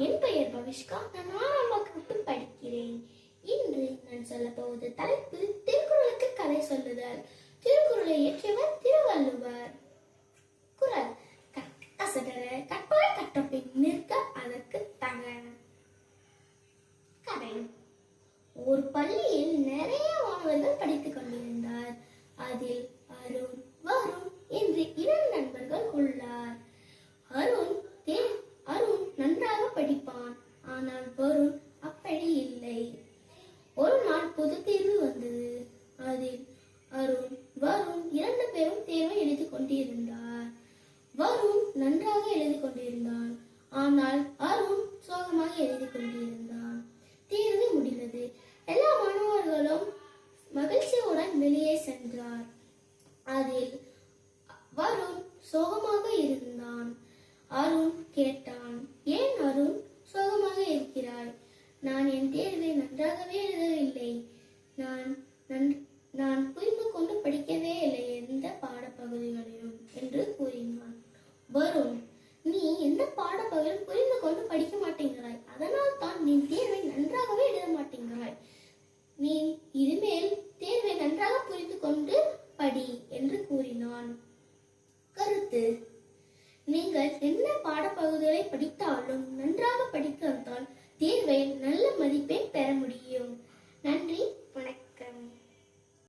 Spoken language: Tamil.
என் பெயர் பவிஷ்கா. நான் 6ஆம் வகுப்பு படிக்கிறேன். இன்று நான் சொல்ல போவது தலைப்பு திருக்குறளுக்கு கதை சொல்லுதல். திருக்குறளை இயற்றியவர் திருவள்ளுவர். குறள்: கசடர கற்பால் கற்றபின் நிற்க அதற்கு தக. கதை: ஒரு பள்ளியில் நிறைய மாணவர்கள் படித்துக் கொண்டிருந்தார். அதில் அருண், வருண் என்று 2 நண்பர்கள் உள்ளார். அருண் நன்றாக படிப்பான். ஆனால் வருண் அப்படி இல்லை. ஒரு நாள் பொது தேர்வு வந்தது. அதில் அருண், வருண் 2 பேரும் தேர்வை எழுதிக் கொண்டிருந்தார். வருண் நன்றாக எழுதிக் கொண்டிருந்தான். ஆனால் அருண் சோகமாக எழுதிக் கொண்டிருந்தான். தேர்வு முடிந்தது. எல்லா மாணவர்களும் மகிழ்ச்சியுடன் வெளியே சென்றார். அதில் வருண் சோகமாக இருந்தான். அருண் கேட்டான், ஏன் அருண் சோகமாக இருக்கிறாய்? நான் என் தேர்வை நன்றாகவே எழுதவில்லை. நான் புரிந்து கொண்டு படிக்கவே இல்லை எந்த பாடப்பகுதிகளையும் என்று கூறினான். வருண், நீ எந்த பாடப்பகுதியும் புரிந்து கொண்டு படிக்க மாட்டேங்கிறாய். அதனால் தான் நீ தேர்வை நன்றாகவே எழுத மாட்டேங்கிறாய். நீ இனிமேல் தேர்வை நன்றாக புரிந்து கொண்டு படி என்று கூறினான். கருத்து: நீங்கள் என்ன பாடப்பகுதிகளை படித்தாலும் நன்றாக படித்தால் தேர்வை நல்ல மதிப்பெண் பெற முடியும். நன்றி.